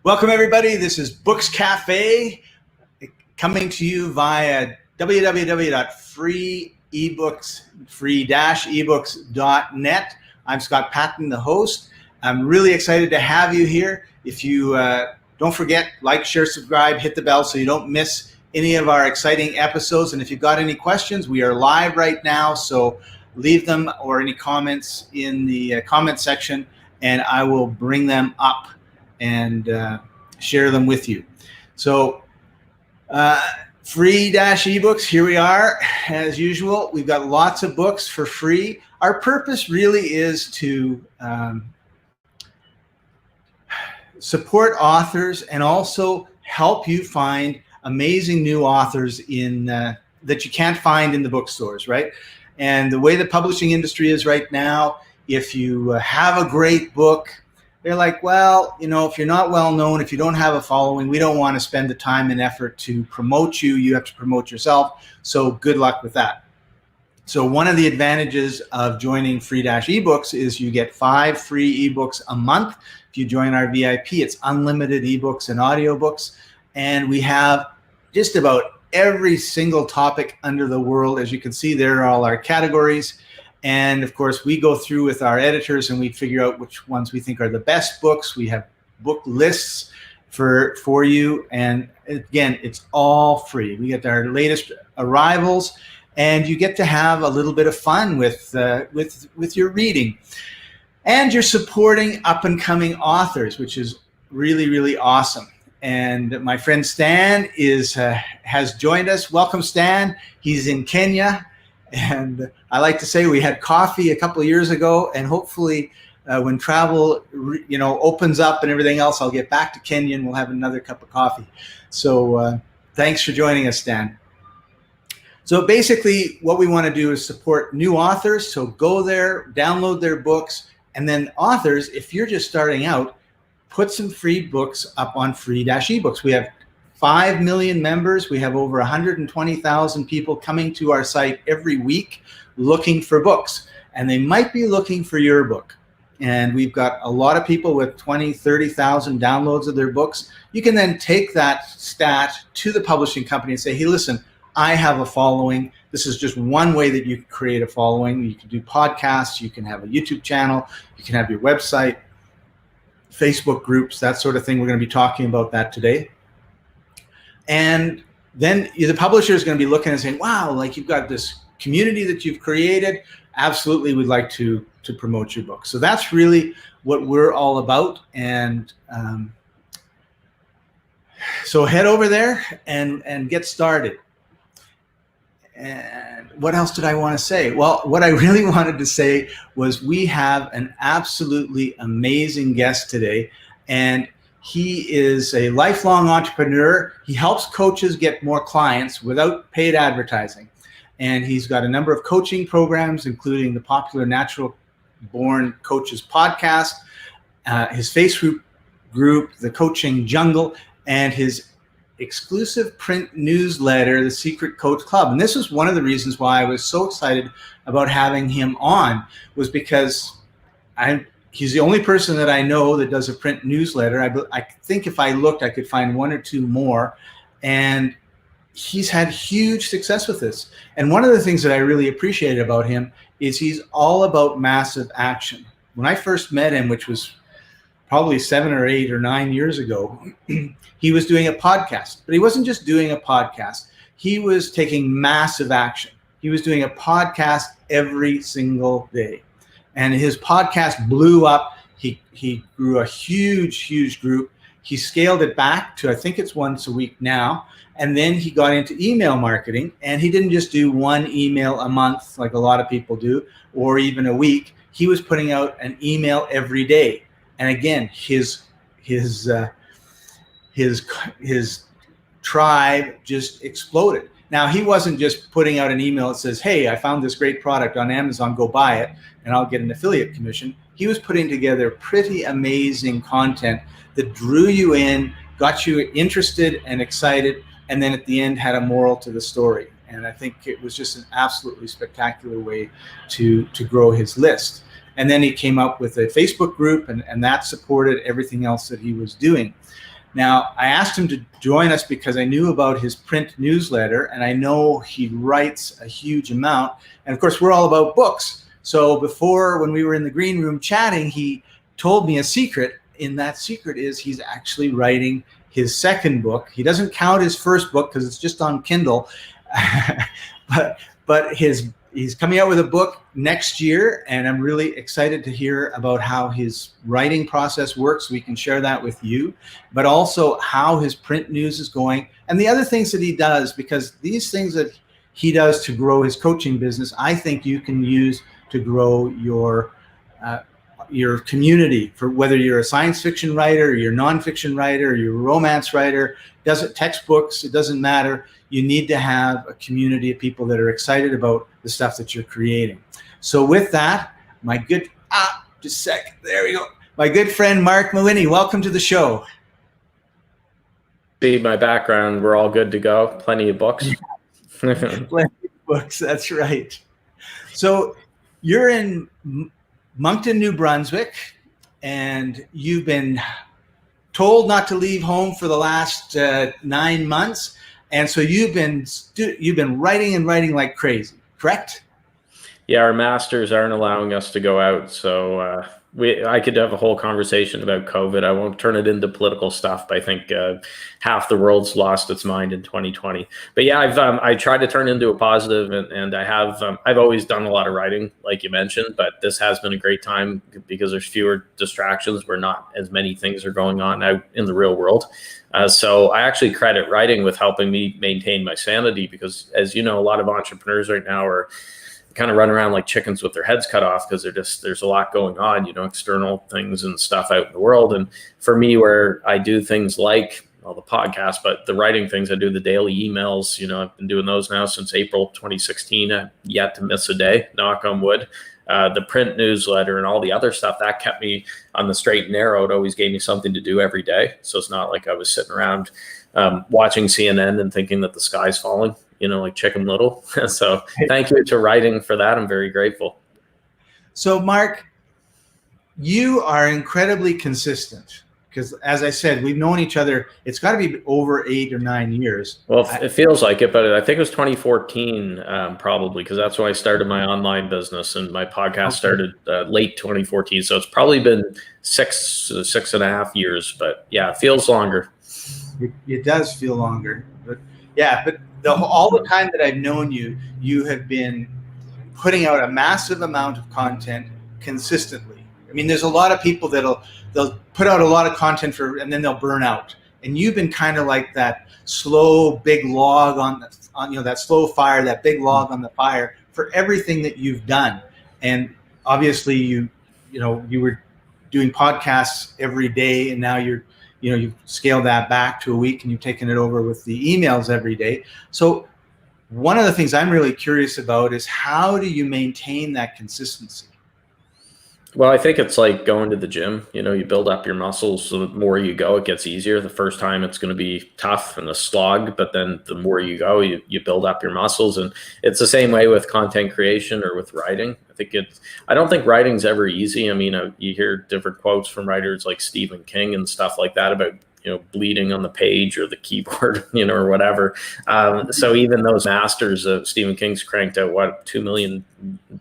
Welcome, everybody. This is Books Cafe, coming to you via www.free-ebooks.net. I'm Scott Paton, the host. I'm really excited to have you here. If you don't forget, like, share, subscribe, hit the bell so you don't miss any of our exciting episodes. And if you've got any questions, we are live right now, so leave them or any comments in the comment section, and I will bring them up and share them with you. So free-ebooks, here we are. As usual, we've got lots of books for free. Our purpose really is to support authors and also help you find amazing new authors in that you can't find in the bookstores, right? And the way the publishing industry is right now, if you have a great book, they're like, well, you know, if you're not well known, if you don't have a following, we don't want to spend the time and effort to promote you. You have to promote yourself. So good luck with that. So one of the advantages of joining free-ebooks is you get 5 free ebooks a month. If you join our VIP, it's unlimited ebooks and audiobooks. And we have just about every single topic under the world. As you can see, there are all our categories. And of course, we go through with our editors and we figure out which ones we think are the best books. We have book lists for you. And again, it's all free. We get our latest arrivals, and you get to have a little bit of fun with your reading. And you're supporting up-and-coming authors, which is really, really awesome. And my friend Stan has joined us. Welcome, Stan. He's in Kenya. And I like to say we had coffee a couple of years ago, and hopefully when travel opens up and everything else, I'll get back to Kenya and we'll have another cup of coffee. So thanks for joining us, Stan. So basically what we want to do is support new authors. So go there, download their books, and then authors, if you're just starting out, put some free books up on free-ebooks. We have 5 million members. We have over 120,000 people coming to our site every week looking for books, and they might be looking for your book. And we've got a lot of people with 20, 30,000 downloads of their books. You can then take that stat to the publishing company and say, hey, listen, I have a following. This is just one way that you can create a following. You can do podcasts, you can have a YouTube channel, you can have your website, Facebook groups, that sort of thing. We're going to be talking about that today. And then the publisher is going to be looking and saying, wow, like you've got this community that you've created. Absolutely, we'd like to promote your book. So that's really what we're all about. And so head over there and get started. And what else did I want to say? Well, what I really wanted to say was we have an absolutely amazing guest today. And he is a lifelong entrepreneur. He helps coaches get more clients without paid advertising. And he's got a number of coaching programs, including the popular Natural Born Coaches podcast, his Facebook group, The Coaching Jungle, and his exclusive print newsletter, The Secret Coach Club. And this was one of the reasons why I was so excited about having him on, was because he's the only person that I know that does a print newsletter. I think if I looked, I could find 1 or 2 more. And he's had huge success with this. And one of the things that I really appreciate about him is he's all about massive action. When I first met him, which was probably 7 or 8 or 9 years ago, he was doing a podcast. But he wasn't just doing a podcast. He was taking massive action. He was doing a podcast every single day. And his podcast blew up. He grew a huge group. He scaled it back to, I think it's once a week now. And then he got into email marketing. And he didn't just do 1 email a month like a lot of people do, or even a week. He was putting out an email every day. And again, his tribe just exploded. Now, he wasn't just putting out an email that says, hey, I found this great product on Amazon, go buy it, and I'll get an affiliate commission. He was putting together pretty amazing content that drew you in, got you interested and excited, and then at the end had a moral to the story. And I think it was just an absolutely spectacular way to grow his list. And then he came up with a Facebook group, and that supported everything else that he was doing. Now, I asked him to join us because I knew about his print newsletter, and I know he writes a huge amount. And of course, we're all about books. So before, when we were in the green room chatting, he told me a secret. And that secret is he's actually writing his second book. He doesn't count his first book because it's just on Kindle, but he's coming out with a book next year, and I'm really excited to hear about how his writing process works. We can share that with you, but also how his print news is going and the other things that he does, because these things that he does to grow his coaching business, I think you can use to grow your community, for whether you're a science fiction writer, you're a nonfiction writer, you're a romance writer, textbooks, it doesn't matter. You need to have a community of people that are excited about the stuff that you're creating. So with that, my good friend Marc Mawhinney, welcome to the show. See my background, we're all good to go. Plenty of books. Plenty of books, that's right. So you're in Moncton, New Brunswick, and you've been told not to leave home for the last 9 months, and so you've been writing and writing like crazy, correct? Yeah, our masters aren't allowing us to go out, so I could have a whole conversation about COVID. I won't turn it into political stuff, but I think half the world's lost its mind in 2020. But yeah, I tried to turn it into a positive, and I've always done a lot of writing, like you mentioned, but this has been a great time because there's fewer distractions, where not as many things are going on out in the real world. So I actually credit writing with helping me maintain my sanity, because as you know, a lot of entrepreneurs right now are kind of run around like chickens with their heads cut off, because there's a lot going on, external things and stuff out in the world. And for me, where I do things like the podcast, but the writing things, I do the daily emails, I've been doing those now since April 2016, I've yet to miss a day, knock on wood. The print newsletter and all the other stuff, that kept me on the straight and narrow. It always gave me something to do every day. So it's not like I was sitting around watching CNN and thinking that the sky's falling, like Chicken Little. So thank you to writing for that. I'm very grateful. So Marc, you are incredibly consistent, because as I said, we've known each other, it's got to be over 8 or 9 years. Well, it feels like it, but I think it was 2014 probably, because that's when I started my online business, and my podcast started late 2014. So it's probably been 6.5 years, but yeah, it feels longer. It does feel longer, but yeah, but all the time that I've known you, you have been putting out a massive amount of content consistently. I mean, there's a lot of people they'll put out a lot of content and then they'll burn out. And you've been kind of like that slow big log on that slow fire, that big log on the fire for everything that you've done. And obviously you were doing podcasts every day, and now you've scaled that back to a week, and you've taken it over with the emails every day. So one of the things I'm really curious about is, how do you maintain that consistency? Well, I think it's like going to the gym. You build up your muscles, so the more you go, it gets easier. The first time it's going to be tough and a slog, but then the more you go, you build up your muscles. And it's the same way with content creation or with writing. I don't think writing's ever easy. I mean, you hear different quotes from writers like Stephen King and stuff like that about bleeding on the page or the keyboard, or whatever. So even those masters of Stephen King's cranked out 2 million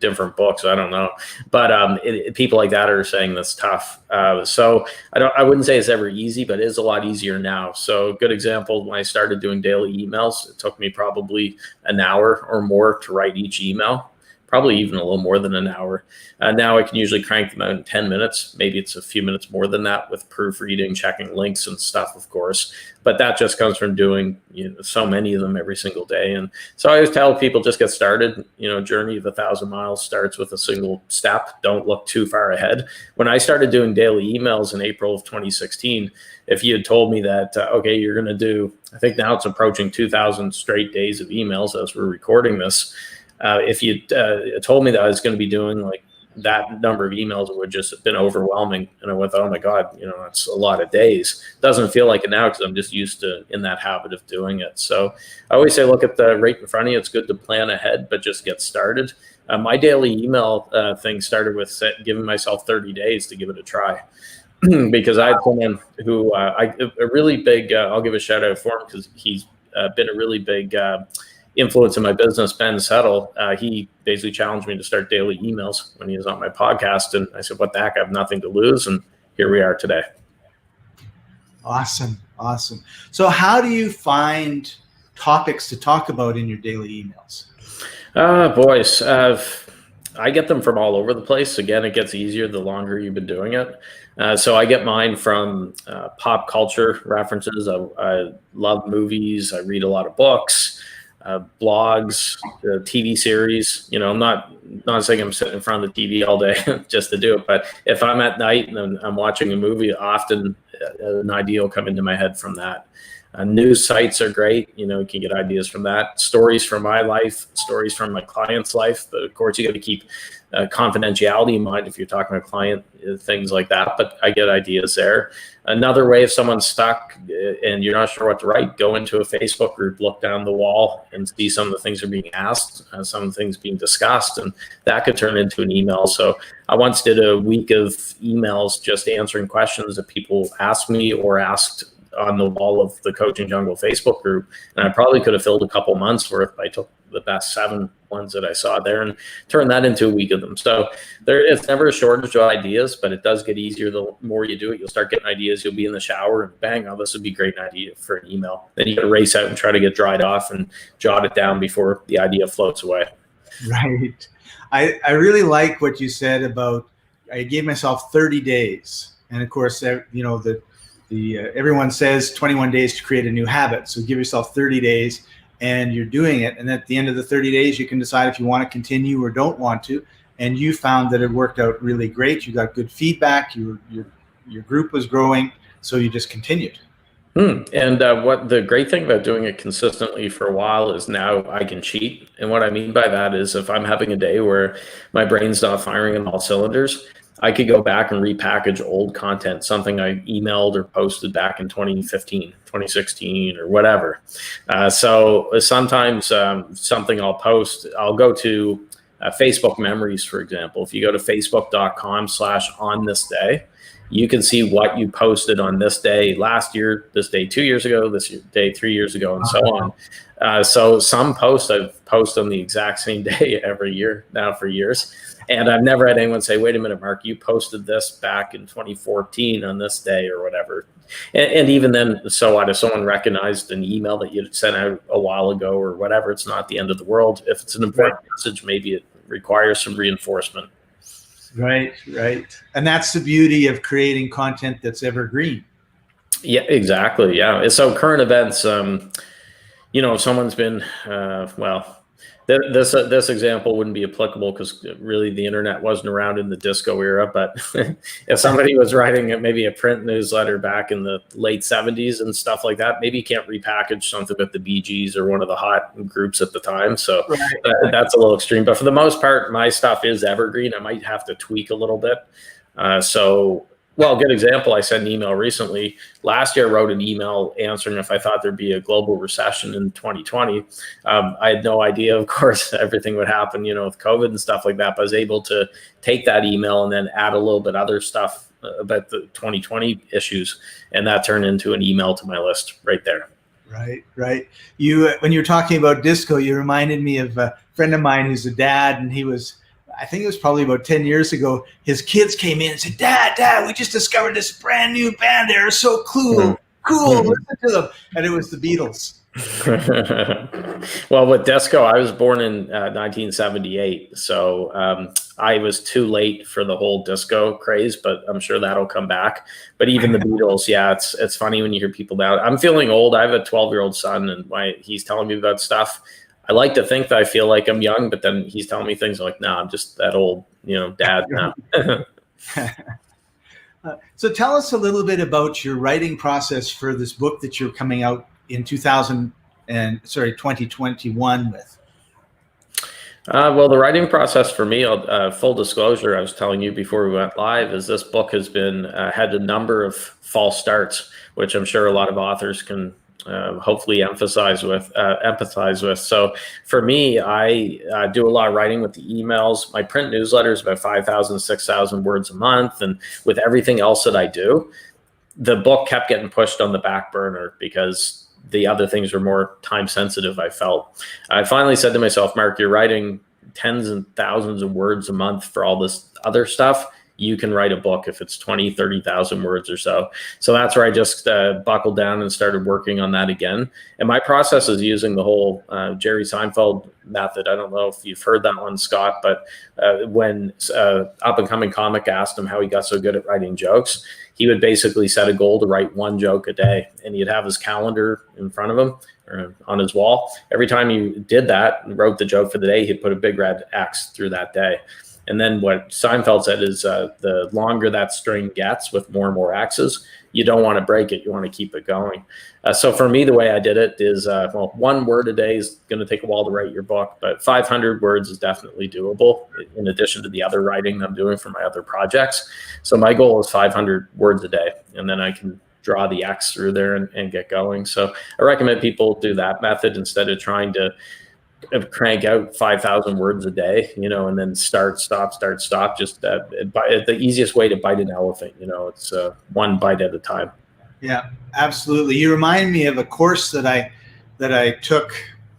different books. I don't know, but people like that are saying that's tough. So I wouldn't say it's ever easy, but it is a lot easier now. So a good example, when I started doing daily emails, it took me probably an hour or more to write each email. Probably even a little more than an hour. Now I can usually crank them out in 10 minutes. Maybe it's a few minutes more than that with proofreading, checking links and stuff, of course. But that just comes from doing so many of them every single day. And so I always tell people, just get started. Journey of 1,000 miles starts with a single step. Don't look too far ahead. When I started doing daily emails in April of 2016, if you had told me that, okay, you're going to do, I think now it's approaching 2,000 straight days of emails as we're recording this. If you told me that I was going to be doing like that number of emails, it would just have been overwhelming. And I went, oh my God, that's a lot of days. Doesn't feel like it now because I'm just used to in that habit of doing it. So I always say, look at the right in front of you. It's good to plan ahead, but just get started. My daily email thing started with giving myself 30 days to give it a try. because I had someone who a really big, I'll give a shout out for him because he's been a really big influence in my business, Ben Settle. He basically challenged me to start daily emails when he was on my podcast. And I said, what the heck, I have nothing to lose. And here we are today. Awesome. Awesome. So how do you find topics to talk about in your daily emails? Boys, I get them from all over the place. Again, it gets easier the longer you've been doing it. So I get mine from pop culture references. I love movies. I read a lot of books, blogs, TV series. You know, I'm not saying I'm sitting in front of the TV all day just to do it, but if I'm at night and I'm watching a movie, often an idea will come into my head from that. News sites are great. You know, you can get ideas from that. Stories from my life, stories from my client's life. But of course, you got to keep confidentiality in mind if you're talking to a client, things like that. But I get ideas there. Another way, if someone's stuck and you're not sure what to write, go into a Facebook group, look down the wall and see some of the things that are being asked, some of the things being discussed, and that could turn into an email. So I once did a week of emails just answering questions that people asked me or asked on the wall of the Coaching Jungle Facebook group. And I probably could have filled a couple months worth. I took the best 7 ones that I saw there and turned that into a week of them. So it's never a shortage of ideas, but it does get easier the more you do it. You'll start getting ideas. You'll be in the shower and bang, oh, this would be a great idea for an email. Then you got to race out and try to get dried off and jot it down before the idea floats away. Right. I really like what you said about, I gave myself 30 days. And of course, you know, everyone says 21 days to create a new habit. So give yourself 30 days and you're doing it. And at the end of the 30 days, you can decide if you want to continue or don't want to. And you found that it worked out really great. You got good feedback. Your group was growing. So you just continued. And what the great thing about doing it consistently for a while is now I can cheat. And what I mean by that is if I'm having a day where my brain's not firing on all cylinders, I could go back and repackage old content, something I emailed or posted back in 2015, 2016, or whatever. So sometimes something I'll post, I'll go to Facebook memories, for example. If you go to facebook.com/onthisday, you can see what you posted on this day last year, this day 2 years ago, this day 3 years ago, and so on. So some posts I've posted on the exact same day every year now for years. And I've never had anyone say, wait a minute, Mark, you posted this back in 2014 on this day or whatever. And even then, so what, if someone recognized an email that you sent out a while ago or whatever, it's not the end of the world. If it's an important message, maybe it requires some reinforcement. Right. And that's the beauty of creating content that's evergreen. Yeah, exactly. Yeah. And so current events, you know, if someone's been, this example wouldn't be applicable because really the internet wasn't around in the disco era. But if somebody was writing maybe a print newsletter back in the late 70s and stuff like that, maybe you can't repackage something with the Bee Gees or one of the hot groups at the time. So that's a little extreme. But for the most part, my stuff is evergreen. I might have to tweak a little bit. Well, good example. I sent an email recently. Last year, I wrote an email answering if I thought there'd be a global recession in 2020. I had no idea, of course, everything would happen, you know, with COVID and stuff like that. But I was able to take that email and then add a little bit other stuff about the 2020 issues, and that turned into an email to my list right there. Right. You, when you were talking about disco, you reminded me of a friend of mine who's a dad, and I think it was probably about 10 years ago, his kids came in and said, Dad, we just discovered this brand new band. They're so cool. Listen to them. And it was the Beatles. Well, with disco, I was born in 1978. So I was too late for the whole disco craze, but I'm sure that'll come back. But even the Beatles, yeah, it's funny when you hear people now. I'm feeling old. I have a 12-year-old son, and he's telling me about stuff. I like to think that I feel like I'm young, but then he's telling me things like, I'm just that old, you know, dad now. So tell us a little bit about your writing process for this book that you're coming out in 2021 with. Well, the writing process for me, full disclosure, I was telling you before we went live, is this book has been had a number of false starts, which I'm sure a lot of authors can hopefully empathize with. So for me, I do a lot of writing with the emails. My print newsletter is about 5,000, 6,000 words a month. And with everything else that I do, the book kept getting pushed on the back burner because the other things were more time sensitive, I felt. I finally said to myself, Mark, you're writing tens and thousands of words a month for all this other stuff. You can write a book if it's 20, 30,000 words or so. So that's where I just buckled down and started working on that again. And my process is using the whole Jerry Seinfeld method. I don't know if you've heard that one, Scott, but when up and coming comic asked him how he got so good at writing jokes, he would basically set a goal to write one joke a day, and he'd have his calendar in front of him or on his wall. Every time he did that and wrote the joke for the day, he'd put a big red X through that day. And then what Seinfeld said is the longer that string gets with more and more X's, you don't want to break it. You want to keep it going. So for me, the way I did it is, well, 1 word a day is going to take a while to write your book, but 500 words is definitely doable in addition to the other writing I'm doing for my other projects. So my goal is 500 words a day, and then I can draw the X through there and get going. So I recommend people do that method instead of trying to crank out 5,000 words a day, and then start, stop. Just the easiest way to bite an elephant, it's one bite at a time. Yeah, absolutely. You remind me of a course that I took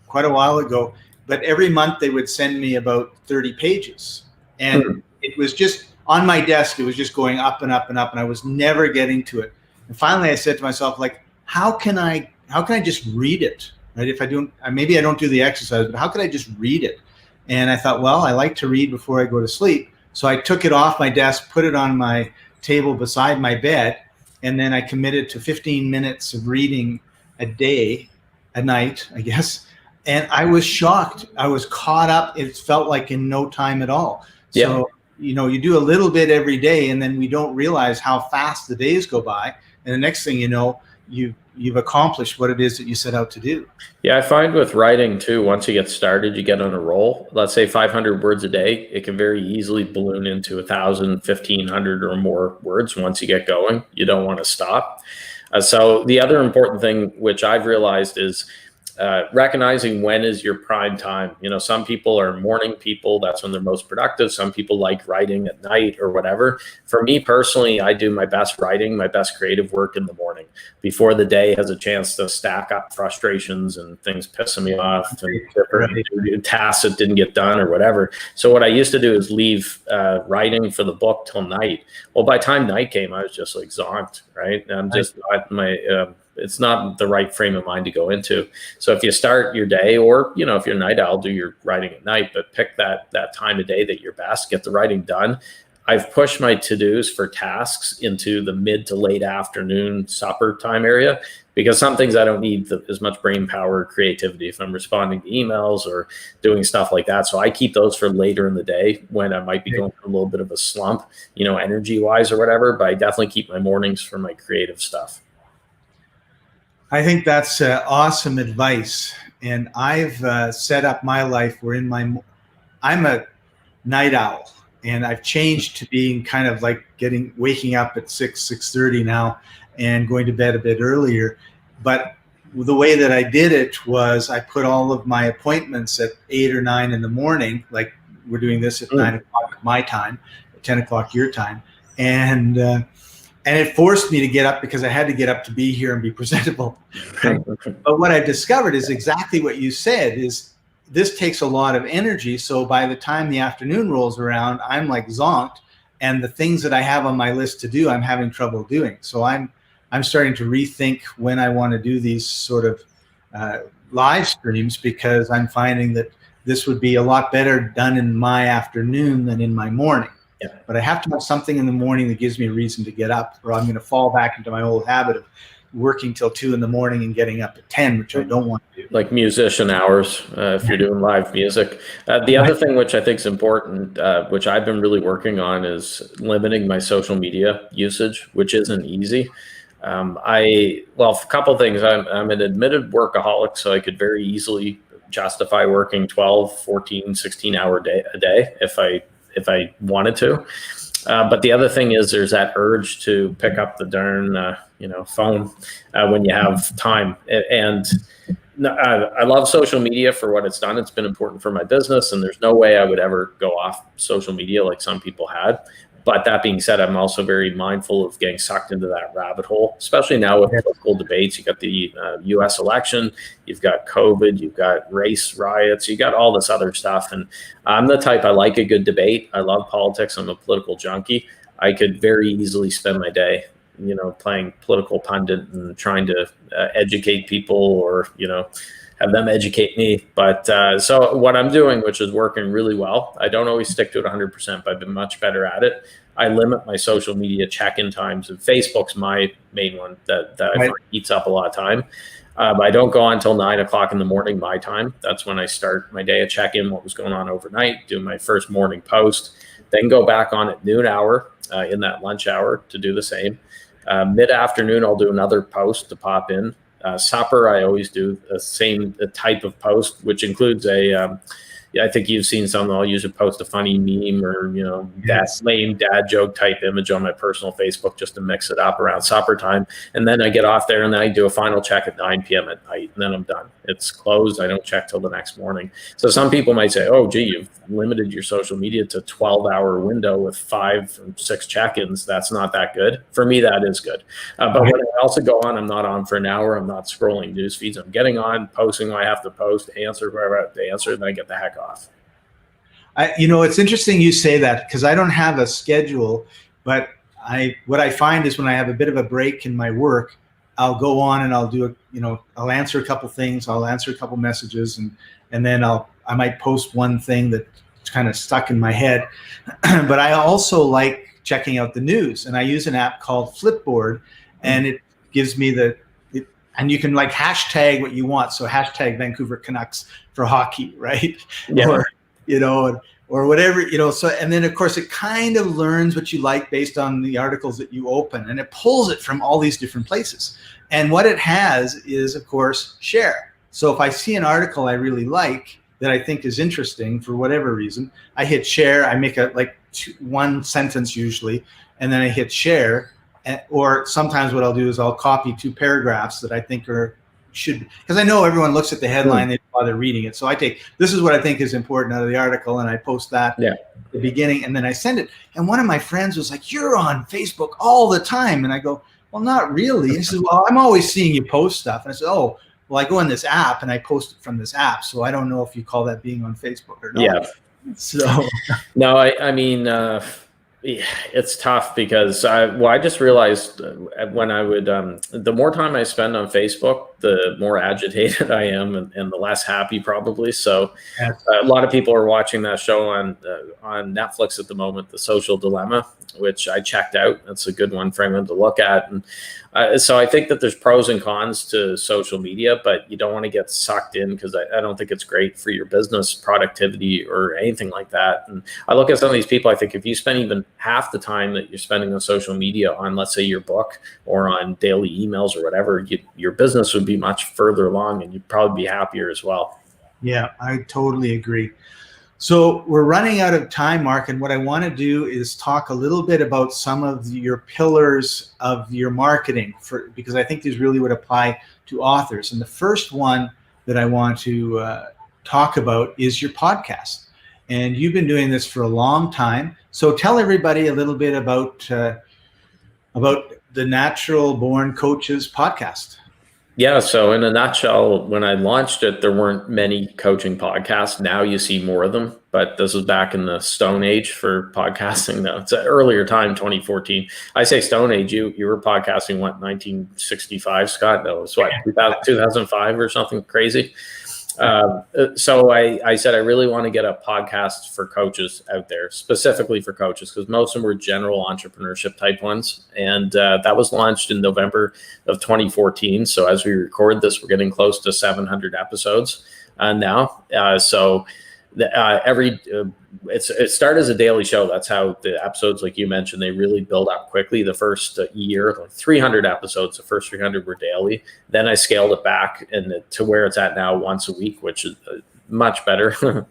quite a while ago, but every month they would send me about 30 pages, and it was just on my desk. It was just going up and up and up, and I was never getting to it. And finally I said to myself, like, how can I just read it? Right? If I don't, maybe I don't do the exercise, but how could I just read it? And I thought, well, I like to read before I go to sleep. So I took it off my desk, put it on my table beside my bed, and then I committed to 15 minutes of reading a night, I guess. And I was shocked. I was caught up. It felt like in no time at all. Yeah. So, you do a little bit every day, and then we don't realize how fast the days go by. And the next thing you know, you've accomplished what it is that you set out to do. Yeah, I find with writing too, once you get started, you get on a roll. Let's say 500 words a day, it can very easily balloon into 1,000, 1,500 or more words once you get going. You don't want to stop. So the other important thing, which I've realized, is recognizing when is your prime time. Some people are morning people. That's when they're most productive. Some people like writing at night or whatever. For me personally, I do my best writing, my best creative work in the morning before the day has a chance to stack up frustrations and things pissing me off and different tasks that didn't get done or whatever. So what I used to do is leave writing for the book till night. Well, by the time night came, I was just like zonked, right? I'm just it's not the right frame of mind to go into. So if you start your day, or, if you're a night owl, do your writing at night, but pick that time of day that you're best, get the writing done. I've pushed my to-dos for tasks into the mid to late afternoon supper time area, because some things I don't need as much brain power or creativity if I'm responding to emails or doing stuff like that. So I keep those for later in the day when I might be going through a little bit of a slump, energy wise or whatever, but I definitely keep my mornings for my creative stuff. I think that's awesome advice. And I've set up my life where I'm a night owl, and I've changed to being kind of like waking up at 6:30 now and going to bed a bit earlier. But the way that I did it was I put all of my appointments at 8 or 9 in the morning, like we're doing this at 9 o'clock my time, 10 o'clock your time. And it forced me to get up because I had to get up to be here and be presentable. Right? But what I've discovered is exactly what you said, is this takes a lot of energy. So by the time the afternoon rolls around, I'm like zonked, and the things that I have on my list to do, I'm having trouble doing. So I'm starting to rethink when I want to do these sort of live streams, because I'm finding that this would be a lot better done in my afternoon than in my morning. Yeah. But I have to have something in the morning that gives me a reason to get up, or I'm going to fall back into my old habit of working till 2 in the morning and getting up at 10, which I don't want to do. Like musician hours, if you're doing live music. The other thing which I think is important, which I've been really working on, is limiting my social media usage, which isn't easy. A couple of things. I'm an admitted workaholic, so I could very easily justify working 12, 14, 16 hour a day if I wanted to. But the other thing is there's that urge to pick up the darn, phone when you have time. And I love social media for what it's done. It's been important for my business, and there's no way I would ever go off social media like some people had. But that being said, I'm also very mindful of getting sucked into that rabbit hole, especially now with political debates. You got the U.S. election, you've got COVID, you've got race riots, you got all this other stuff. And I'm the type, I like a good debate. I love politics. I'm a political junkie. I could very easily spend my day, playing political pundit and trying to educate people or, have them educate me. But so what I'm doing, which is working really well, I don't always stick to it 100%, but I've been much better at it. I limit my social media check-in times, and Facebook's my main one that I find eats up a lot of time. But I don't go on until 9 o'clock in the morning, my time. That's when I start my day. I check in what was going on overnight, do my first morning post, then go back on at noon hour in that lunch hour to do the same. Mid-afternoon, I'll do another post to pop in. Supper, I always do the same type of post, which includes I think you've seen some. I'll usually post a funny meme or that lame dad joke type image on my personal Facebook just to mix it up around supper time, and then I get off there and then I do a final check at 9 p.m. at night, and then I'm done. It's closed. I don't check till the next morning. So some people might say, "Oh, gee, you've limited your social media to 12-hour window with 5 or 6 check-ins. That's not that good." For me, that is good. But when I also go on, I'm not on for an hour. I'm not scrolling news feeds. I'm getting on, posting what I have to post, answer whatever I have to answer, and then I get the heck off. It's interesting you say that, because I don't have a schedule, but what I find is when I have a bit of a break in my work, I'll go on and I'll do I'll answer a couple things, I'll answer a couple messages, and then I might post one thing that's kind of stuck in my head. But I also like checking out the news, and I use an app called Flipboard, and it gives me and you can hashtag what you want. So hashtag Vancouver Canucks for hockey, right? Yeah. Or whatever, so, and then of course it kind of learns what you like based on the articles that you open, and it pulls it from all these different places. And what it has is, of course, share. So if I see an article I really like that I think is interesting for whatever reason, I hit share. I make one sentence usually, and then I hit share. Or sometimes what I'll do is I'll copy 2 paragraphs that I think should, because I know everyone looks at the headline, they don't bother reading it. So this is what I think is important out of the article, and I post that at the beginning, and then I send it. And one of my friends was like, "You're on Facebook all the time." And I go, "Well, not really." He says, "Well, I'm always seeing you post stuff." And I said, "Oh, well, I go in this app and I post it from this app. So I don't know if you call that being on Facebook or not." Yeah. So no, I mean, it's tough because I just realized when I would, the more time I spend on Facebook, the more agitated I am and the less happy probably. So a lot of people are watching that show on Netflix at the moment, The Social Dilemma, which I checked out. That's a good one for anyone to look at. And so I think that there's pros and cons to social media, but you don't want to get sucked in, because I don't think it's great for your business productivity or anything like that. And I look at some of these people, I think if you spend even half the time that you're spending on social media on, let's say, your book or on daily emails or whatever, your business would be much further along, and you'd probably be happier as well. Yeah, I totally agree. So we're running out of time, Marc, and what I want to do is talk a little bit about some of your pillars of your marketing, because I think these really would apply to authors. And the first one that I want to talk about is your podcast. And you've been doing this for a long time. So tell everybody a little bit about the Natural Born Coaches podcast. Yeah. So in a nutshell, when I launched it, there weren't many coaching podcasts. Now you see more of them, but this was back in the Stone Age for podcasting. Though it's an earlier time, 2014. I say Stone Age. You were podcasting, what, 1965, Scott? That was what, 2005 or something crazy. So I said, I really want to get a podcast for coaches out there, specifically for coaches, because most of them were general entrepreneurship type ones. And that was launched in November of 2014. So as we record this, we're getting close to 700 episodes now. It started as a daily show. That's how the episodes, like you mentioned, they really build up quickly. The first year, like 300 episodes, the first 300 were daily. Then I scaled it back to where it's at now, once a week, which is much better.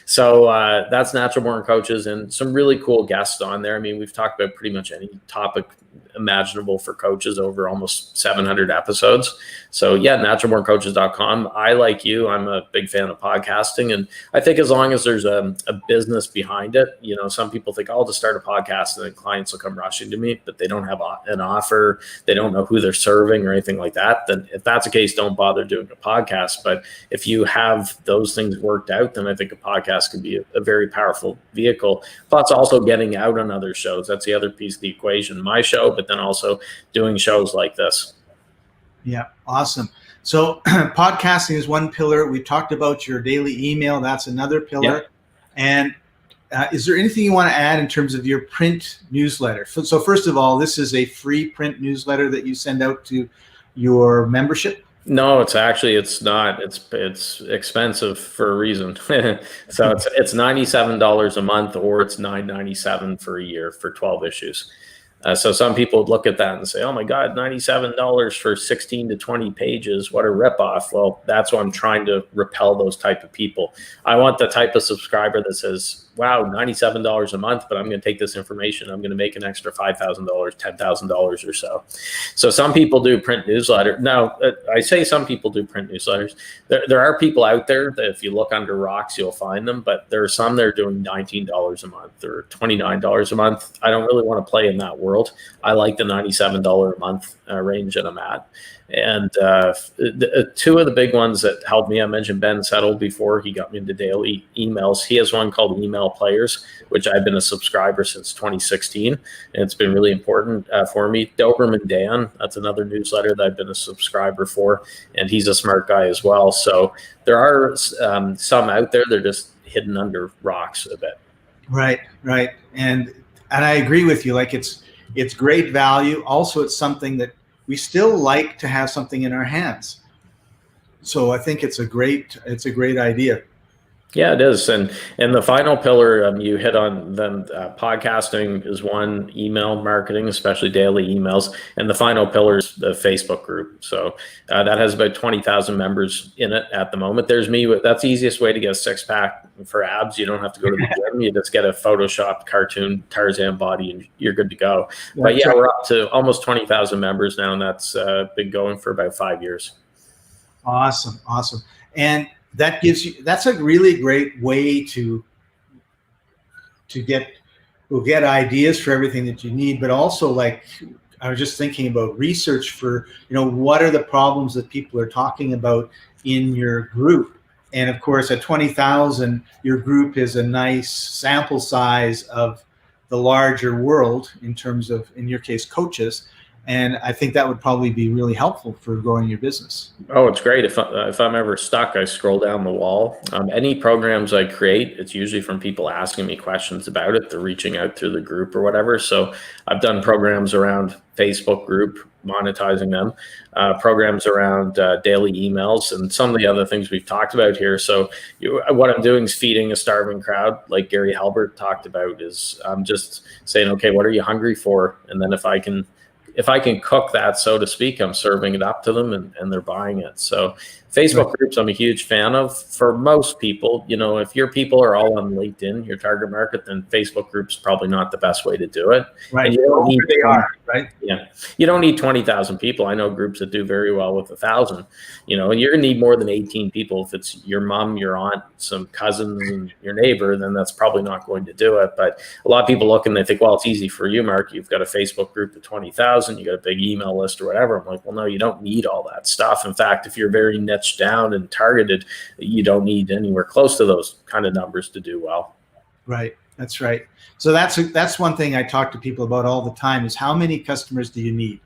So that's Natural Born Coaches, and some really cool guests on there. I mean, we've talked about pretty much any topic imaginable for coaches over almost 700 episodes. So yeah, naturalborncoaches.com. I, like you, I'm a big fan of podcasting, and I think as long as there's a business behind it, you know, some people think, oh, I'll just start a podcast and then clients will come rushing to me, but they don't have an offer, they don't know who they're serving or anything like that. Then if that's the case, don't bother doing a podcast. But if you have those things worked out, then I think a podcast can be a very powerful vehicle. Plus also getting out on other shows. That's the other piece of the equation. My show, but then also doing shows like this. Yeah, awesome. So podcasting is one pillar. We talked about your daily email. That's another pillar. Yeah. And is there anything you want to add in terms of your print newsletter? So first of all, this is a free print newsletter that you send out to your membership? No, it's not. It's expensive for a reason. So it's $97 a month, or it's $9.97 for a year for 12 issues. So some people would look at that and say, oh my God, $97 for 16 to 20 pages. What a ripoff. Well, that's what I'm trying to repel those type of people. I want the type of subscriber that says, wow, $97 a month, but I'm going to take this information. I'm going to make an extra $5,000, $10,000 or so. So some people do print newsletter. Now, I say some people do print newsletters. There are people out there that if you look under rocks, you'll find them, but there are some that are doing $19 a month or $29 a month. I don't really want to play in that world. I like the $97 a month range that I'm at. And two of the big ones that helped me, I mentioned Ben Settle before. He got me into daily emails. He has one called Email Players, which I've been a subscriber since 2016. And it's been really important for me. Doberman Dan, that's another newsletter that I've been a subscriber for. And he's a smart guy as well. So there are some out there. They're just hidden under rocks a bit. Right. And I agree with you. Like it's great value. Also, it's something that we still like to have something in our hands. So I think it's a great idea. Yeah, it is. And the final pillar, you hit on them. Podcasting is one, email marketing, especially daily emails. And the final pillar is the Facebook group. So that has about 20,000 members in it at the moment. There's me. That's the easiest way to get a six pack for abs. You don't have to go to the gym. You just get a Photoshopped cartoon Tarzan body and you're good to go. But yeah, we're up to almost 20,000 members now, and that's been going for about 5 years. Awesome. That's a really great way to get ideas for everything that you need, but also, like, I was just thinking about research for, what are the problems that people are talking about in your group. And of course, at 20,000, your group is a nice sample size of the larger world in terms of, in your case, coaches. And I think that would probably be really helpful for growing your business. Oh, it's great. If I'm ever stuck, I scroll down the wall. Any programs I create, it's usually from people asking me questions about it. They're reaching out through the group or whatever. So I've done programs around Facebook group, monetizing them, programs around daily emails, and some of the other things we've talked about here. So what I'm doing is feeding a starving crowd, like Gary Halbert talked about. Is I'm just saying, okay, what are you hungry for? And then if I can cook that, so to speak, I'm serving it up to them and they're buying it. So Facebook groups, I'm a huge fan of. For most people, if your people are all on LinkedIn, your target market, then Facebook groups probably not the best way to do it. Right. And you don't need they are, right? Yeah. You don't need 20,000 people. I know groups that do very well with 1,000, and you're going to need more than 18 people. If it's your mom, your aunt, some cousins, and your neighbor, then that's probably not going to do it. But a lot of people look and they think, well, it's easy for you, Mark. You've got a Facebook group of 20,000. You got a big email list or whatever. I'm like, well, no, you don't need all that stuff. In fact, if you're very niche down and targeted, you don't need anywhere close to those kind of numbers to do well. Right. That's right. So that's one thing I talk to people about all the time is how many customers do you need?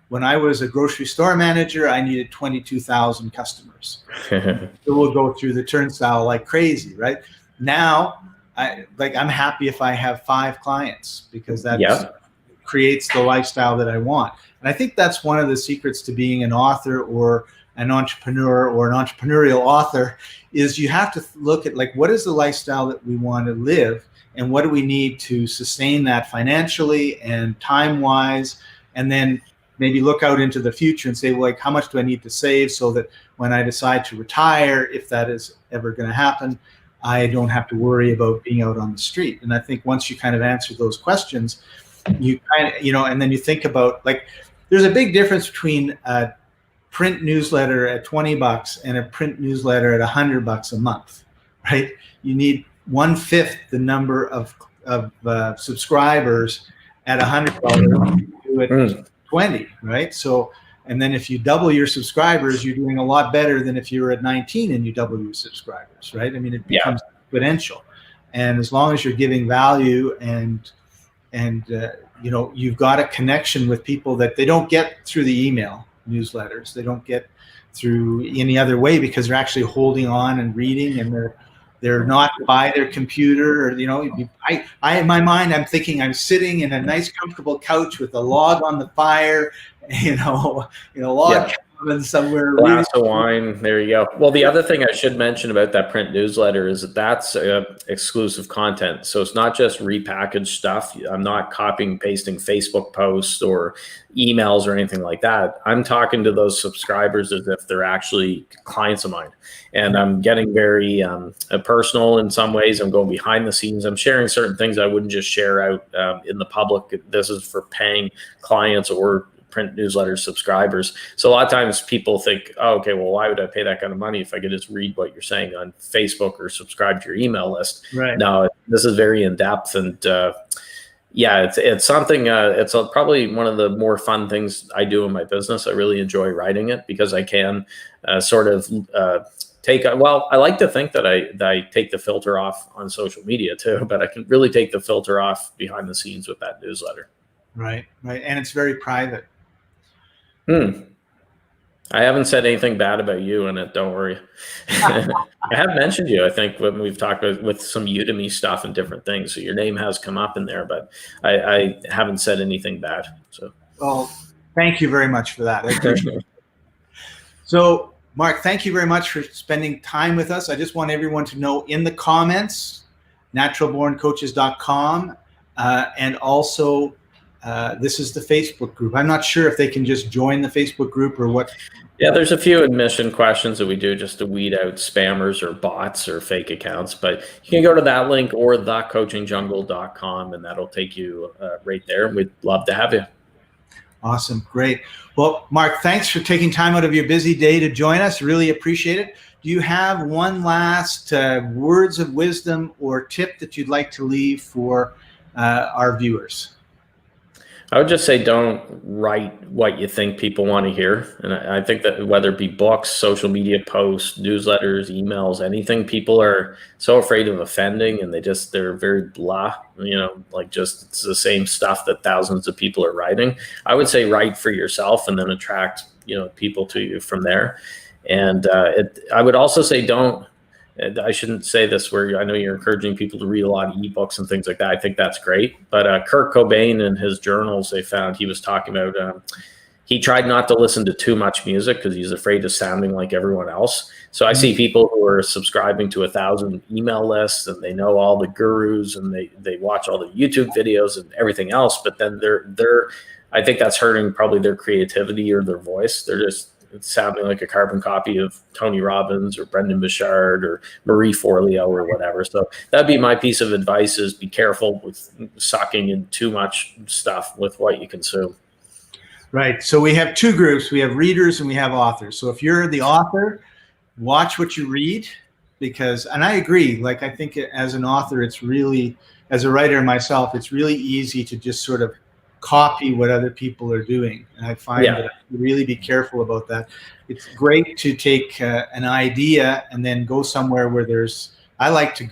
When I was a grocery store manager, I needed 22,000 customers. So we'll go through the turnstile like crazy, right? Now, I'm happy if I have 5 clients because that creates the lifestyle that I want. And I think that's one of the secrets to being an author or an entrepreneur or an entrepreneurial author is you have to look at, like, what is the lifestyle that we want to live and what do we need to sustain that financially and time-wise, and then maybe look out into the future and say, well, like, how much do I need to save so that when I decide to retire, if that is ever going to happen, I don't have to worry about being out on the street. And I think once you kind of answer those questions, you kind of, and then you think about, like, there's a big difference between a print newsletter at $20 and a print newsletter at $100 a month, right? You need 1/5 the number of subscribers at $100 to do it 20, right? So, and then if you double your subscribers, you're doing a lot better than if you were at 19 and you double your subscribers, right? I mean, it becomes exponential. And as long as you're giving value and you've got a connection with people that they don't get through the email newsletters, they don't get through any other way, because they're actually holding on and reading, and they're not by their computer, or I in my mind, I'm thinking I'm sitting in a nice comfortable couch with a log on the fire, log cabin somewhere, glass of wine. There you go. Well, the other thing I should mention about that print newsletter is that's exclusive content. So it's not just repackaged stuff. I'm not copying and pasting Facebook posts or emails or anything like that. I'm talking to those subscribers as if they're actually clients of mine. And I'm getting very personal in some ways. I'm going behind the scenes. I'm sharing certain things I wouldn't just share out in the public. This is for paying clients or print newsletter subscribers. So a lot of times people think, oh, okay, well, why would I pay that kind of money if I could just read what you're saying on Facebook or subscribe to your email list? Right. No, this is very in depth, and it's something. It's probably one of the more fun things I do in my business. I really enjoy writing it because I can sort of I like to think that I take the filter off on social media too, but I can really take the filter off behind the scenes with that newsletter. Right. And it's very private. I haven't said anything bad about you in it. Don't worry. I have mentioned you, I think, when we've talked with some Udemy stuff and different things. So your name has come up in there, but I haven't said anything bad. So, well, thank you very much for that. I appreciate it. So, Marc, thank you very much for spending time with us. I just want everyone to know, in the comments, naturalborncoaches.com, and also this is the Facebook group. I'm not sure if they can just join the Facebook group or what. Yeah, there's a few admission questions that we do just to weed out spammers or bots or fake accounts. But you can go to that link or thecoachingjungle.com, and that'll take you right there. We'd love to have you. Awesome. Great. Well, Marc, thanks for taking time out of your busy day to join us. Really appreciate it. Do you have one last words of wisdom or tip that you'd like to leave for our viewers? I would just say don't write what you think people want to hear. And I think that whether it be books, social media posts, newsletters, emails, anything, people are so afraid of offending, and they're very blah, it's the same stuff that thousands of people are writing. I would say write for yourself and then attract, people to you from there. And I would also say I shouldn't say this where I know you're encouraging people to read a lot of eBooks and things like that. I think that's great. But Kurt Cobain in his journals, they found he was talking about he tried not to listen to too much music because he's afraid of sounding like everyone else. So I see people who are subscribing to 1,000 email lists, and they know all the gurus, and they watch all the YouTube videos and everything else. But then I think that's hurting probably their creativity or their voice. They're just sounding like a carbon copy of Tony Robbins or Brendan Bouchard or Marie Forleo or whatever. So that'd be my piece of advice: is be careful with sucking in too much stuff with what you consume. Right. So we have two groups. We have readers and we have authors. So if you're the author, watch what you read, and I agree, like, I think as an author, it's really, as a writer myself, it's really easy to just sort of copy what other people are doing. And I find that I really be careful about that. It's great to take an idea and then go somewhere where I like to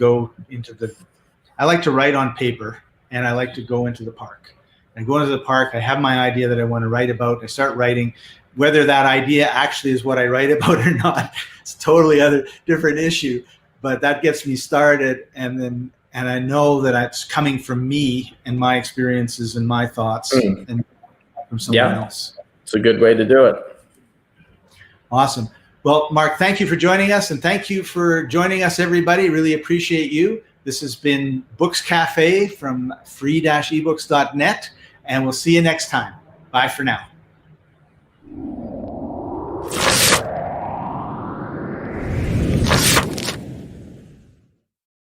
write on paper, and I like to go into the park. I go into the park, I have my idea that I want to write about, I start writing. Whether that idea actually is what I write about or not, it's a totally different issue, but that gets me started, and I know that it's coming from me and my experiences and my thoughts and from someone else. It's a good way to do it. Awesome. Well, Marc, thank you for joining us, and thank you for joining us, everybody. Really appreciate you. This has been Books Cafe from free-ebooks.net, and we'll see you next time. Bye for now.